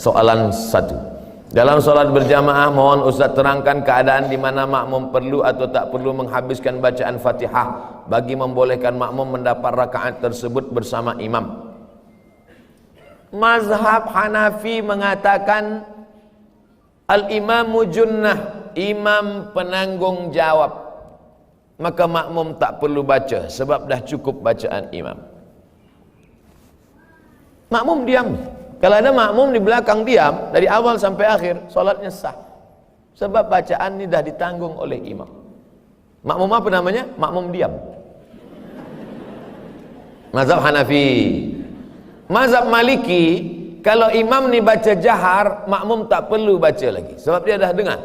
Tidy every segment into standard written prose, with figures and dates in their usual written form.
Soalan 1. Dalam solat berjamaah, mohon Ustaz terangkan keadaan di mana makmum perlu atau tak perlu menghabiskan bacaan Fatihah bagi membolehkan makmum mendapat rakaat tersebut bersama imam. Mazhab Hanafi mengatakan al-imamu junnah, imam penanggung jawab, maka makmum tak perlu baca sebab dah cukup bacaan imam. Makmum diam. Kalau ada makmum di belakang diam dari awal sampai akhir, solatnya sah. Sebab bacaan ini dah ditanggung oleh imam. Makmum apa namanya? Makmum diam. Mazhab Hanafi. Mazhab Maliki, kalau imam ni baca jahar, makmum tak perlu baca lagi sebab dia dah dengar.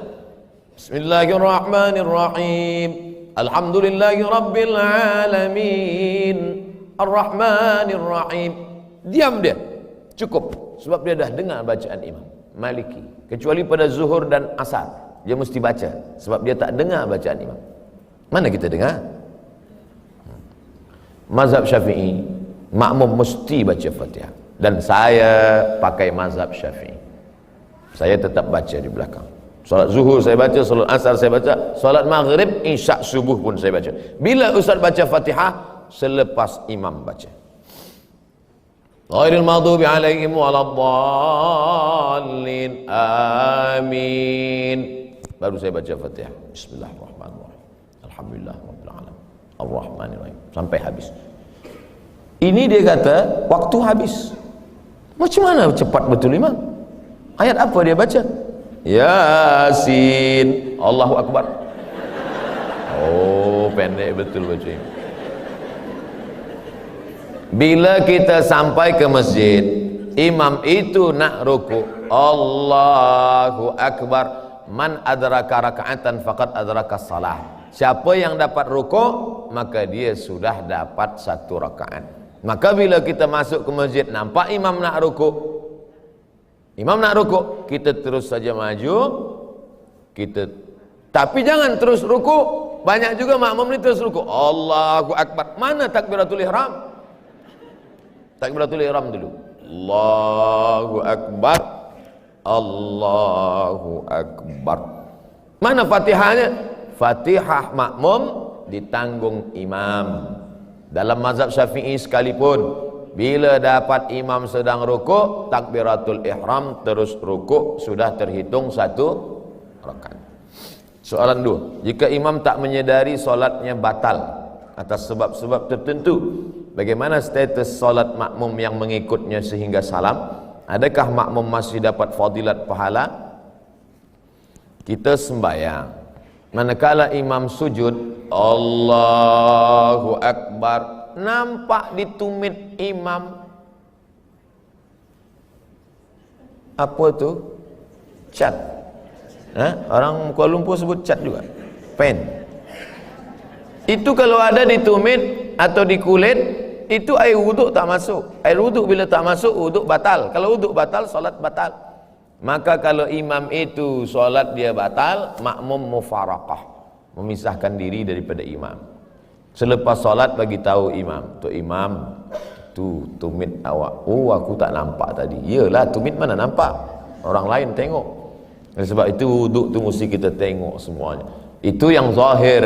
Bismillahirrahmanirrahim. Alhamdulillahi rabbil alamin. Ar-Rahmanir-Rahim. Diam dia. Cukup sebab dia dah dengar bacaan imam. Maliki. Kecuali pada zuhur dan asar, dia mesti baca sebab dia tak dengar bacaan imam. Mana kita dengar? Mazhab Syafi'i, makmum mesti baca Fatihah. Dan saya pakai mazhab Syafi'i. Saya tetap baca di belakang. Solat zuhur saya baca, solat asar saya baca, solat maghrib, isyak, subuh pun saya baca. Bila Ustaz baca Fatihah? Selepas imam baca. Ghairil maghdubi alaihim waladdallin. Amin. Baru saya baca Fatihah. Bismillahirrahmanirrahim. Alhamdulillah rabbil alamin. Ar-Rahmanir-Rahim sampai habis. Ini dia kata waktu habis. Macam mana cepat betul imam? Ayat apa dia baca? Yasin. Allahu Akbar. Oh, pendek betul baca imam. Bila kita sampai ke masjid, imam itu nak rukuk, Allahu Akbar. Man adraka raka'atan faqad adraka salah. Siapa yang dapat rukuk, maka dia sudah dapat satu rakaat. Maka bila kita masuk ke masjid, nampak imam nak rukuk, kita terus saja maju, tapi jangan terus rukuk. Banyak juga makmum ni terus rukuk, Allahu Akbar. Mana takbiratul ihram? Takbiratul ihram dulu. Allahu Akbar. Allahu Akbar. Mana Fatihahnya? Fatihah makmum ditanggung imam. Dalam mazhab Syafi'i sekalipun, bila dapat imam sedang rukuk, takbiratul ihram terus rukuk, sudah terhitung satu rakaat. Soalan 2. Jika imam tak menyedari solatnya batal atas sebab-sebab tertentu, bagaimana status solat makmum yang mengikutnya sehingga salam? Adakah makmum masih dapat fadilat pahala? Kita sembahyang, manakala imam sujud, Allahu Akbar, nampak di tumit imam apa tu? Cat. Orang Kuala Lumpur sebut cat juga. Pen. Itu kalau ada di tumit atau di kulit, itu air wuduk tak masuk. Air wuduk bila tak masuk, wuduk batal. Kalau wuduk batal, solat batal. Maka kalau imam itu solat dia batal, makmum mufaraqah, memisahkan diri daripada imam. Selepas solat bagi tahu imam, tu imam, tu tumit awak. Oh, aku tak nampak tadi. Yalah, tumit mana nampak? Orang lain tengok. Dan sebab itu wuduk tu mesti kita tengok semuanya. Itu yang zahir.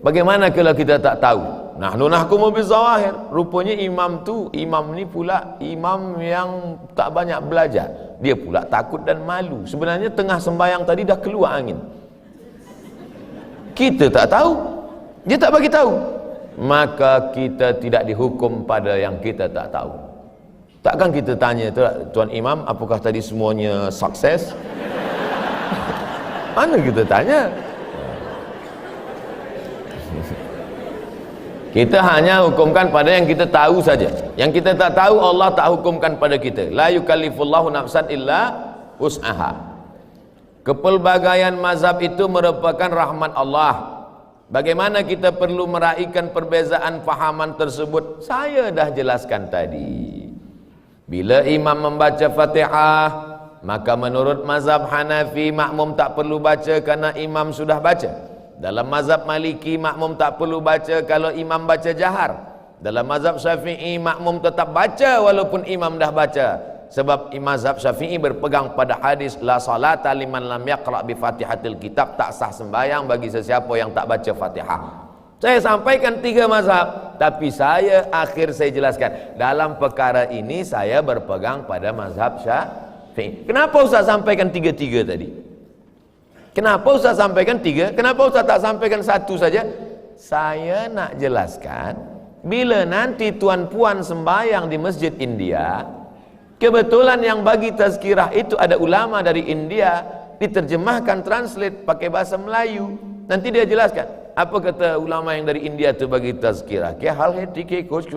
Bagaimana kalau kita tak tahu? Nahnu nahkumu bizawahir. Rupanya imam ni pula imam yang tak banyak belajar. Dia pula takut dan malu. Sebenarnya tengah sembahyang tadi dah keluar angin. Kita tak tahu. Dia tak bagi tahu. Maka kita tidak dihukum pada yang kita tak tahu. Takkan kita tanya, Tuan Imam, apakah tadi semuanya sukses? Mana kita tanya? Kita hanya hukumkan pada yang kita tahu saja. Yang kita tak tahu, Allah tak hukumkan pada kita. La yukallifullahu nafsan illa wus'aha. Kepelbagaian mazhab itu merupakan rahmat Allah. Bagaimana kita perlu meraihkan perbezaan fahaman tersebut? Saya dah jelaskan tadi. Bila imam membaca Fatihah, maka menurut mazhab Hanafi, makmum tak perlu baca karena imam sudah baca. Dalam mazhab Maliki, makmum tak perlu baca kalau imam baca jahar. Dalam mazhab Syafi'i, makmum tetap baca walaupun imam dah baca. Sebab mazhab Syafi'i berpegang pada hadis la salata liman lam yaqra bi Fatihatil Kitab, tak sah sembahyang bagi sesiapa yang tak baca Fatihah. Saya sampaikan 3 mazhab, tapi saya jelaskan dalam perkara ini saya berpegang pada mazhab Syafi'i. Kenapa Ustaz sampaikan 3 tadi? Kenapa Ustaz sampaikan 3? Kenapa Ustaz tak sampaikan 1 saja? Saya nak jelaskan, bila nanti tuan-puan sembahyang di Masjid India, kebetulan yang bagi tazkirah itu ada ulama dari India, diterjemahkan, translate pakai bahasa Melayu. Nanti dia jelaskan, apa kata ulama yang dari India itu bagi tazkirah. Ke hal hati ke coach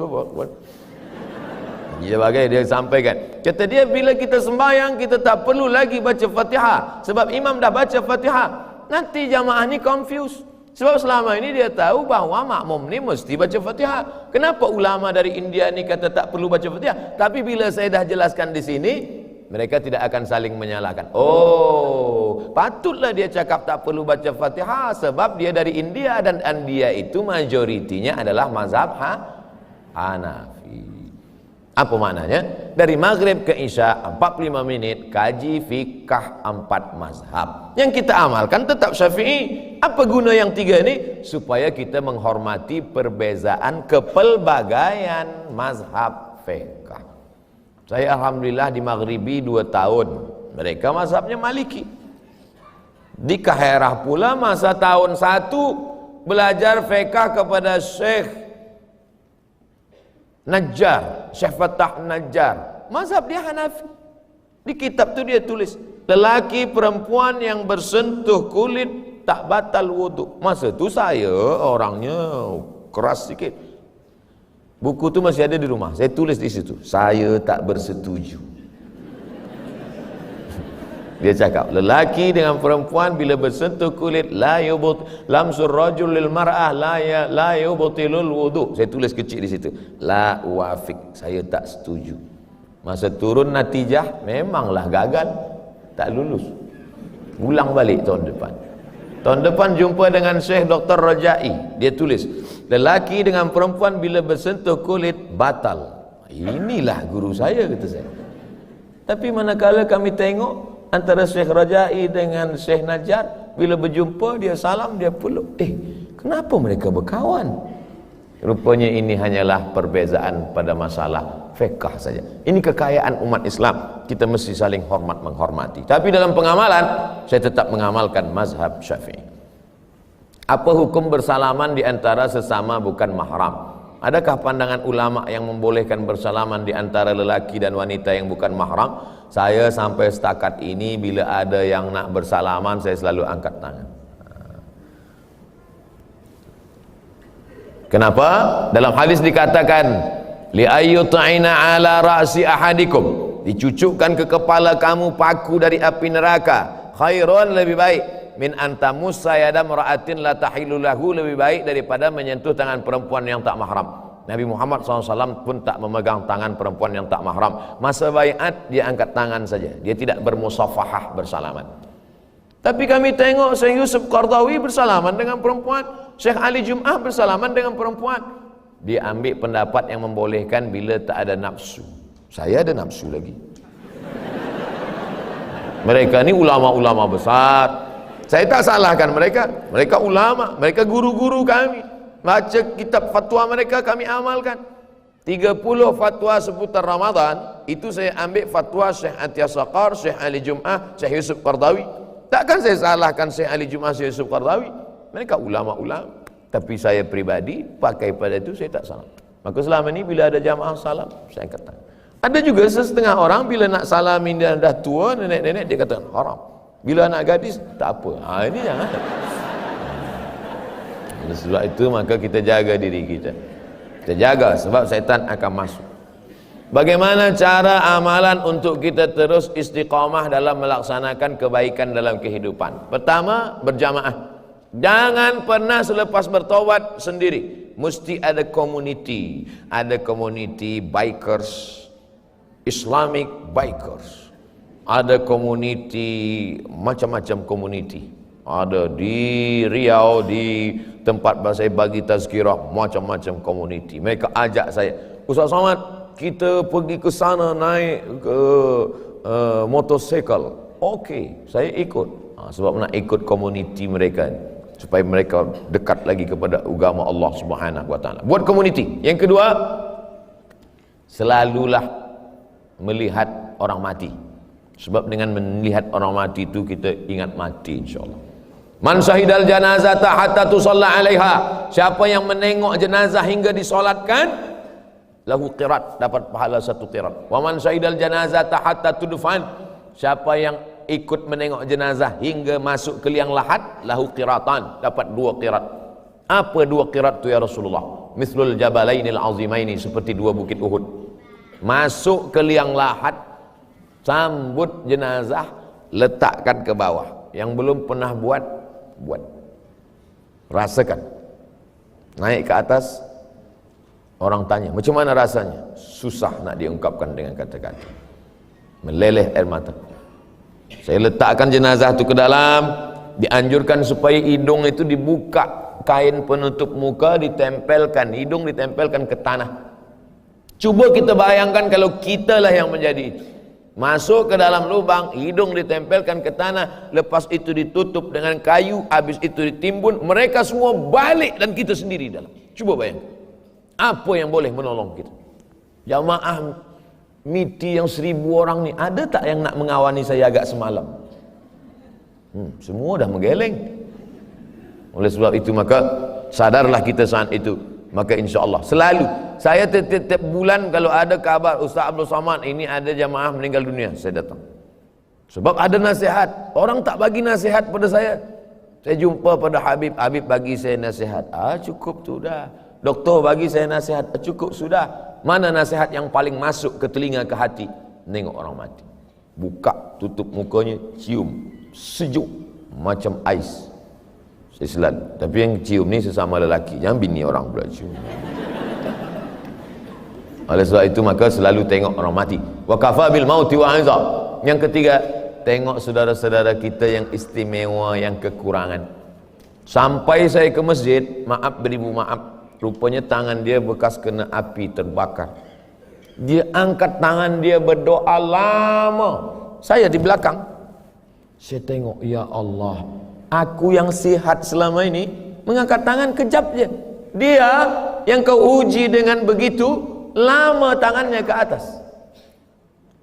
dia bagai dia sampaikan. Kata dia, bila kita sembahyang kita tak perlu lagi baca Fatihah, sebab imam dah baca Fatihah. Nanti jamaah ni confused. Sebab selama ini dia tahu bahawa makmum ni mesti baca Fatihah. Kenapa ulama dari India ni kata tak perlu baca Fatihah? Tapi bila saya dah jelaskan di sini, mereka tidak akan saling menyalahkan. Oh, patutlah dia cakap tak perlu baca Fatihah, sebab dia dari India, dan India itu majoritinya adalah mazhab Hanafi. Apa maknanya? Dari maghrib ke isya 45 menit kaji fikah 4 mazhab. Yang kita amalkan tetap Syafi'i. Apa guna yang 3 ini? Supaya kita menghormati perbezaan kepelbagaian mazhab fikah. Saya alhamdulillah di Maghribi 2 tahun. Mereka mazhabnya Maliki. Di Kaherah pula masa tahun 1 belajar fikah kepada Syekh Najjar, Syekh Fatah Najjar. Mazhab dia Hanafi. Di kitab tu dia tulis, lelaki perempuan yang bersentuh kulit tak batal wuduk. Masa tu saya orangnya keras sikit. Buku tu masih ada di rumah. Saya tulis di situ, saya tak bersetuju. Dia cakap, lelaki dengan perempuan bila bersentuh kulit la yubut lamsur rajul lil mar'ah la yubutilul wudu. Saya tulis kecil di situ, la wafik, saya tak setuju. Masa turun natijah memanglah gagal, tak lulus. Ulang balik tahun depan. Tahun depan jumpa dengan Syekh Dr. Rajai. Dia tulis, lelaki dengan perempuan bila bersentuh kulit batal. Inilah guru saya, kata saya. Tapi manakala kami tengok antara Syekh Rajai dengan Syekh Najjar, bila berjumpa dia salam, dia peluk. Kenapa mereka berkawan? Rupanya ini hanyalah perbezaan pada masalah fiqh saja. Ini kekayaan umat Islam, kita mesti saling hormat menghormati. Tapi dalam pengamalan, saya tetap mengamalkan mazhab Syafi'i. Apa hukum bersalaman di antara sesama bukan mahram? Adakah pandangan ulama yang membolehkan bersalaman di antara lelaki dan wanita yang bukan mahram? Saya sampai setakat ini bila ada yang nak bersalaman, saya selalu angkat tangan. Kenapa? Dalam hadis dikatakan, li ayyuta'ina ala ra'si ahadikum, dicucukkan ke kepala kamu paku dari api neraka, khairun, lebih baik, min antamus sayada mar'atin la tahilu lahu, lebih baik daripada menyentuh tangan perempuan yang tak mahram. Nabi Muhammad SAW pun tak memegang tangan perempuan yang tak mahram. Masa baiat dia angkat tangan saja, dia tidak bermusafahah, bersalaman. Tapi kami tengok Syekh Yusuf Qardawi bersalaman dengan perempuan, Syekh Ali Jum'ah bersalaman dengan perempuan. Dia ambil pendapat yang membolehkan bila tak ada nafsu. Saya ada nafsu lagi. Mereka ni ulama-ulama besar, saya tak salahkan mereka. Mereka ulama, mereka guru-guru kami. Baca kitab fatwa mereka kami amalkan. 30 fatwa seputar Ramadan, itu saya ambil fatwa Syekh Atiyah Saqar, Syekh Ali Jum'ah, Syekh Yusuf Qardawi. Takkan saya salahkan Syekh Ali Jum'ah, Syekh Yusuf Qardawi. Mereka ulama-ulama. Tapi saya pribadi pakai pada itu, saya tak salam. Maka selama ini bila ada jamaah salam, saya angkat tangan. Ada juga setengah orang bila nak salamin dia dah tua, nenek-nenek, dia kata haram. Bila anak gadis, tak apa. Ini jangan. Sebab itu maka kita jaga diri kita. Kita jaga, sebab syaitan akan masuk. Bagaimana cara amalan untuk kita terus istiqamah dalam melaksanakan kebaikan dalam kehidupan? Pertama, berjamaah. Jangan pernah selepas bertaubat sendiri. Mesti ada community. Ada community bikers, Islamic bikers. Ada community, macam-macam community. Ada di Riau, di tempat saya bagi tazkirah, macam-macam community. Mereka ajak saya, Ustaz Somad, kita pergi ke sana naik ke motosikal. Okey, saya ikut. Sebab nak ikut komuniti mereka supaya mereka dekat lagi kepada agama Allah Subhanahu wa taala. Buat komuniti. Yang kedua, selalulah melihat orang mati. Sebab dengan melihat orang mati itu kita ingat mati insyaallah. Man syahidal janazata hatta tusalla alaiha. Siapa yang menengok jenazah hingga disolatkan, lahu qirat, dapat pahala 1 qirat. Wa man syahidal janazata hatta tudfan. Siapa yang ikut menengok jenazah hingga masuk ke liang lahat, lahu qiratan, dapat 2 qirat. Apa 2 qirat tu ya Rasulullah? Mithlul jabalainil azimaini, seperti 2 bukit Uhud. Masuk ke liang lahat, sambut jenazah, letakkan ke bawah. Yang belum pernah buat, rasakan. Naik ke atas, orang tanya, macam mana rasanya? Susah nak diungkapkan dengan kata-kata. Meleleh air mata. Saya letakkan jenazah itu ke dalam, dianjurkan supaya hidung itu dibuka, kain penutup muka ditempelkan, hidung ditempelkan ke tanah. Cuba kita bayangkan kalau kita lah yang menjadi itu. Masuk ke dalam lubang, hidung ditempelkan ke tanah, lepas itu ditutup dengan kayu, habis itu ditimbun, mereka semua balik dan kita sendiri dalam. Cuba bayangkan. Apa yang boleh menolong kita? Jamaah miti yang 1000 orang ni, ada tak yang nak mengawani saya agak semalam? Semua dah menggeleng. Oleh sebab itu maka sadarlah kita saat itu. Maka insya-Allah selalu saya tiap bulan kalau ada kabar Ustaz Abdul Samad ini ada jamaah meninggal dunia, saya datang. Sebab ada nasihat. Orang tak bagi nasihat pada saya. Saya jumpa pada Habib, Habib bagi saya nasihat. Cukup tu dah. Doktor bagi saya nasihat. Cukup sudah. Mana nasihat yang paling masuk ke telinga, ke hati? Nengok orang mati. Buka, tutup mukanya, cium. Sejuk. Macam ais. Islam. Tapi yang cium ni sesama lelaki. Jangan bini orang pula cium. Oleh sebab itu maka selalu tengok orang mati. Wa kafa bil mauti wa'izah. Yang ketiga, tengok saudara-saudara kita yang istimewa, yang kekurangan. Sampai saya ke masjid, maaf beribu maaf, rupanya tangan dia bekas kena api terbakar. Dia angkat tangan dia berdoa lama. Saya di belakang. Saya tengok, ya Allah, aku yang sihat selama ini mengangkat tangan kejap je. Dia yang kau uji dengan begitu lama tangannya ke atas.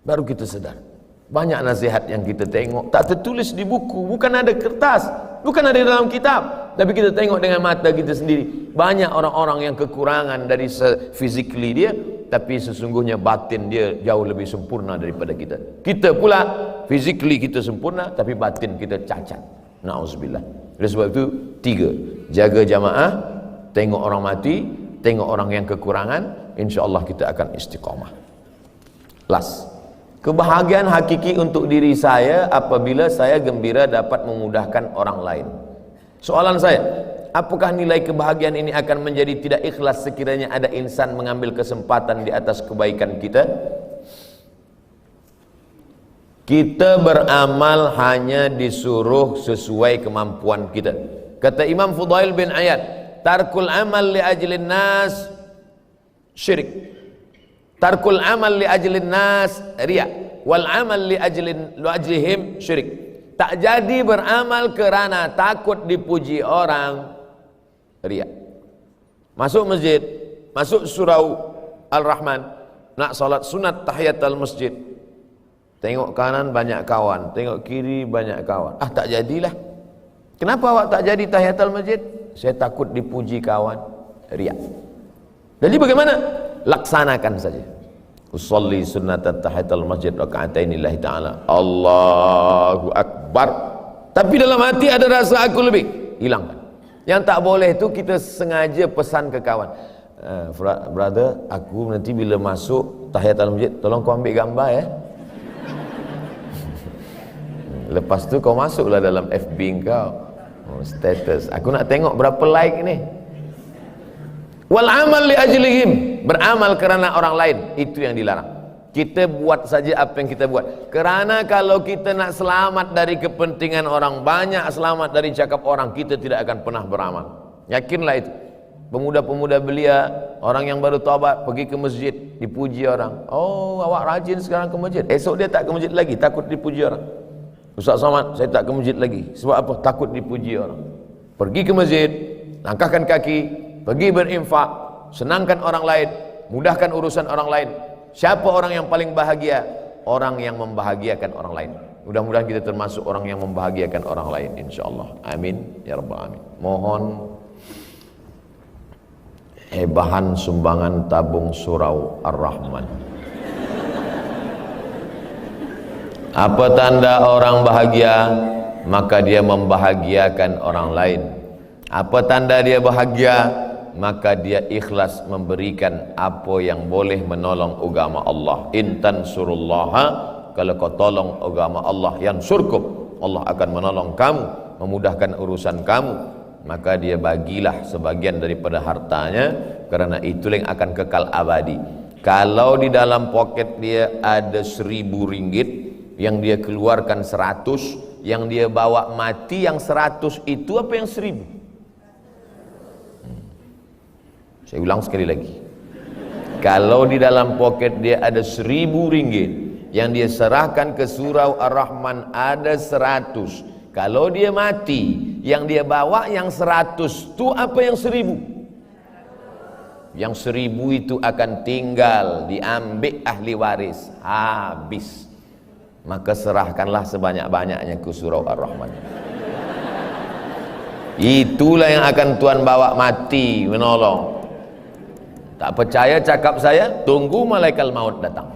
Baru kita sedar. Banyak nasihat yang kita tengok tak tertulis di buku, bukan ada kertas, bukan ada dalam kitab, tapi kita tengok dengan mata kita sendiri. Banyak orang-orang yang kekurangan dari physically dia, tapi sesungguhnya batin dia jauh lebih sempurna daripada kita. Kita pula physically kita sempurna, tapi batin kita cacat. Na'udzubillah. Oleh sebab itu 3, jaga jamaah, tengok orang mati, tengok orang yang kekurangan, insya-Allah kita akan istiqamah. Last, kebahagiaan hakiki untuk diri saya apabila saya gembira dapat memudahkan orang lain. Soalan saya, apakah nilai kebahagiaan ini akan menjadi tidak ikhlas sekiranya ada insan mengambil kesempatan di atas kebaikan kita? Kita beramal hanya disuruh sesuai kemampuan kita. Kata Imam Fudail bin Iyad, tarkul amal li ajlin nas syirik, tarkul amal li ajlin nas riya, wal amal li ajlihim syirik. Tak jadi beramal kerana takut dipuji orang, riya. Masuk masjid, masuk surau Al-Rahman, nak salat sunat tahiyatul masjid, tengok kanan banyak kawan, tengok kiri banyak kawan. Tak jadilah. Kenapa awak tak jadi tahiyatul masjid? Saya takut dipuji kawan, riya. Jadi bagaimana? Laksanakan saja. Usolli sunnatan tahiyatul masjid raka'atain lillahi ta'ala. Allahu Akbar. Tapi dalam hati ada rasa aku lebih. Hilangkan. Yang tak boleh itu kita sengaja pesan ke kawan. Brother, aku nanti bila masuk tahiyatul masjid, tolong kau ambil gambar ya. Lepas tu kau masuklah dalam FB kau, status. Aku nak tengok berapa like ni. Wal amal li ajlihim, beramal kerana orang lain, itu yang dilarang. Kita buat saja apa yang kita buat. Kerana kalau kita nak selamat dari kepentingan orang banyak, selamat dari cakap orang, kita tidak akan pernah beramal. Yakinlah itu. pemuda-pemuda belia, orang yang baru taubat pergi ke masjid, dipuji orang. Oh, awak rajin sekarang ke masjid. Esok dia tak ke masjid lagi, takut dipuji orang. Ustaz Somad, saya tak ke masjid lagi. Sebab apa? Takut dipuji orang. Pergi ke masjid, langkahkan kaki, pergi berinfak, senangkan orang lain, mudahkan urusan orang lain. Siapa orang yang paling bahagia? Orang yang membahagiakan orang lain. Mudah-mudahan kita termasuk orang yang membahagiakan orang lain, insyaallah. Amin ya rabbal alamin. Mohon hebahan sumbangan tabung surau Ar-Rahman. Apa tanda orang bahagia? Maka dia membahagiakan orang lain. Apa tanda dia bahagia? Maka dia ikhlas memberikan apa yang boleh menolong agama Allah. Intan surullaha, kalau kau tolong agama Allah, yansurkum, Allah akan menolong kamu, memudahkan urusan kamu. Maka dia bagilah sebagian daripada hartanya, karena itulah yang akan kekal abadi. Kalau di dalam poket dia ada 1.000 ringgit, yang dia keluarkan 100, yang dia bawa mati yang 100 itu apa yang 1.000? Saya ulang sekali lagi. Kalau di dalam poket dia ada 1.000 ringgit, yang dia serahkan ke surau Ar-Rahman ada 100. Kalau dia mati, yang dia bawa yang 100 itu apa yang 1.000? Yang 1.000 itu akan tinggal, diambil ahli waris, habis. Maka serahkanlah sebanyak-banyaknya ke surau Ar-Rahman. Itulah yang akan Tuhan bawa mati menolong. Tak percaya cakap saya, tunggu malaikat maut datang.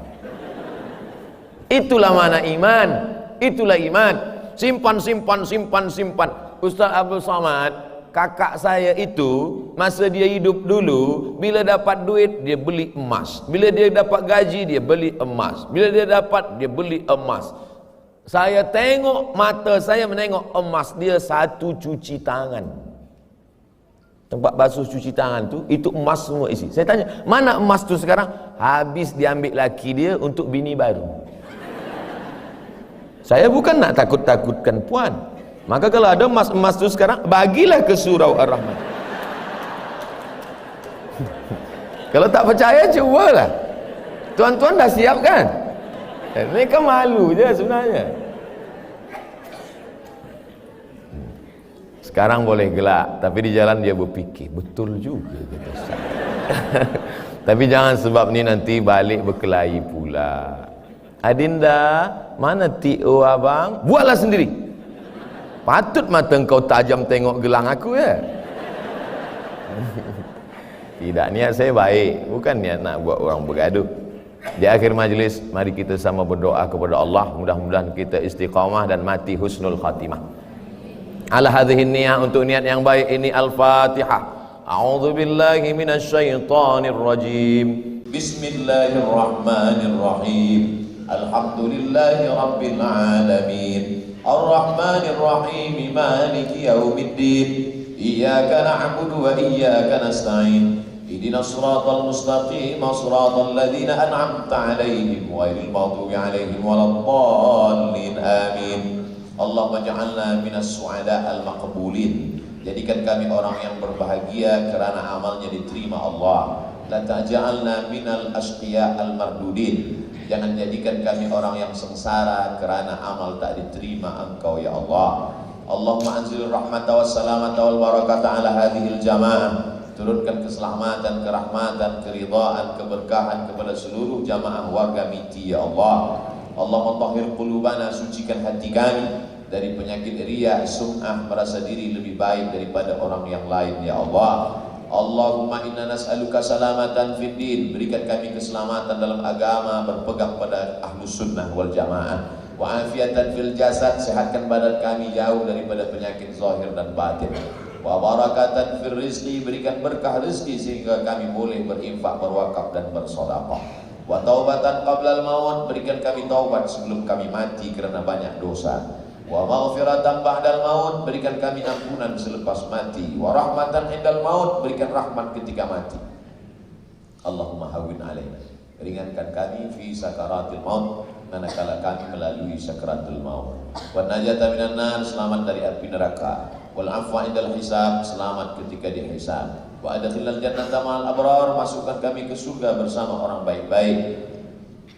Itulah mana iman. Itulah iman. Simpan. Ustaz Abdul Somad, kakak saya itu masa dia hidup dulu, bila dapat duit dia beli emas, bila dia dapat gaji dia beli emas, bila dia dapat dia beli emas. Saya tengok, mata saya menengok emas dia satu cuci tangan. Tempat basuh cuci tangan tu, itu emas semua isi. Saya tanya, mana emas tu sekarang? Habis diambil laki dia untuk bini baru. Saya bukan nak takut-takutkan puan. Maka kalau ada emas-emas tu sekarang, bagilah ke surau Ar-Rahman. Kalau tak percaya, cubalah. Tuan-tuan dah siap kan? Mereka malu je sebenarnya. Sekarang boleh gelak, tapi di jalan dia berfikir, betul juga kata Ustaz. Tapi jangan sebab ni nanti balik berkelahi pula. Adinda, mana T.O. abang? Buatlah sendiri. Patut mata engkau tajam tengok gelang aku ya. Tidak, niat saya baik, bukan niat nak buat orang bergaduh. Di akhir majlis, mari kita sama berdoa kepada Allah, mudah-mudahan kita istiqamah dan mati husnul khatimah. Ala hadhihi niyyah, untuk niat yang baik ini. Al-Fatihah. A'udzu billahi minasyaitonir rajim. Bismillahirrahmanirrahim. Alhamdulillahi rabbil alamin. Ar-Rahmanir Rahim. Maliki yaumiddin. Iyyaka na'budu wa iyyaka nasta'in. Ihdinas siratal mustaqim, siratal ladzina an'amta 'alaihim ghairil maghdubi 'alaihim waladdallin. Amin. Allahumma ja'alna minas su'ada al-maqbulin. Jadikan kami orang yang berbahagia kerana amalnya diterima Allah. La ta'ja'alna minal asqiya al-mardudin. Jangan jadikan kami orang yang sengsara kerana amal tak diterima Engkau ya Allah. Allahumma anzil rahmata wassalamata wal barakata ala hadhil jamaah. Turunkan keselamatan, kerahmatan, keridhaan, keberkahan kepada seluruh jamaah warga Miti ya Allah. Allahumma tahhir qulubana, sucikan hati kami dari penyakit riya, sum'ah, merasa diri lebih baik daripada orang yang lain ya Allah. Allahumma inna nas'aluka salamatan fid din, berikan kami keselamatan dalam agama, berpegang pada ahlus sunnah wal jamaah. Wa afiatan fil jasad, sehatkan badan kami jauh daripada penyakit zahir dan batin. Wa barakatan fil rizqi, berikan berkah rezeki sehingga kami boleh berinfak, berwakaf dan bersedekah. Wa taubatan qablal maut, berikan kami taubat sebelum kami mati kerana banyak dosa. Wa maghfiratan ba'dal maut, berikan kami ampunan selepas mati. Wa rahmatan indal maut, berikan rahmat ketika mati. Allahumma hawwin alaina, ringankan kami fi sakaratil maut, manakala kami melalui sakaratul maut. Wa najata minan nar, selamat dari api neraka. Wal afwa indal hisab, selamat ketika dihisab. Wa adkhilnal jannata ma'al abrar, masukkan kami ke surga bersama orang baik-baik.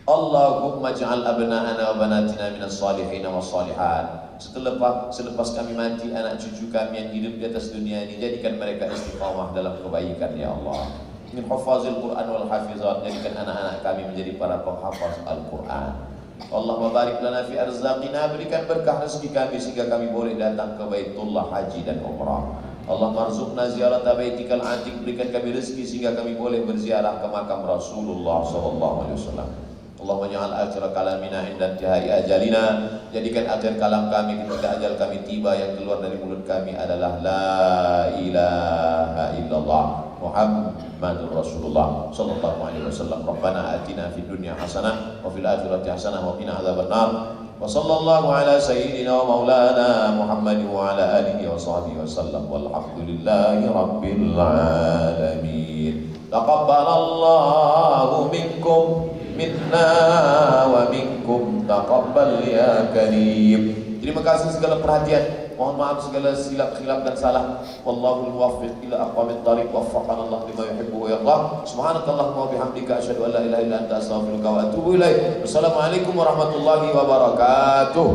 Allahumma ja'al abna'ana wa banatina minas salihin was salihat. Selepas kami mati, anak cucu kami yang hidup di atas dunia ini, jadikan mereka istiqamah dalam kebaikan ya Allah. Min hufazil Quran wal hafizat, jadikan anak-anak kami menjadi para penghafaz Al-Quran. Allahumma barik lana fi arzaqina, berikan berkah rezeki kami sehingga kami boleh datang ke Baitullah haji dan umrah. Allahumma arzuqna ziyarata baitikal atiq, berikan kami rezeki sehingga kami boleh berziarah ke makam Rasulullah sallallahu alaihi wasallam. Allahumma ja'al akhir kalamina inda intihai ajalina, jadikan akhir kalam kami ketika ajal kami tiba, yang keluar dari mulut kami adalah la ilaha illallah Muhammadur Rasulullah sallallahu alaihi wasallam. Rabbana atina fid dunya hasanah wa fil akhirati hasanah wa qina adzabannar. Wa sallallahu ala sayyidina wa maulana Muhammad wa ala alihi wa sahbihi wasallam. Walhamdulillahi rabbil alamin. Taqabbalallahu minkum minna wa minkum taqabbal ya karim. Terima kasih segala perhatian. Mohon maaf segala silap-silap dan salah. Wallahul muwaffiq ila aqwamit thariq. Waffaqana Allah lima yuhibbu wa yardah. Subhanakallahumma wa bihamdika asyhadu an la ilaha illa anta astaghfiruka wa atubu ilaik. Wassalamualaikum warahmatullahi wabarakatuh.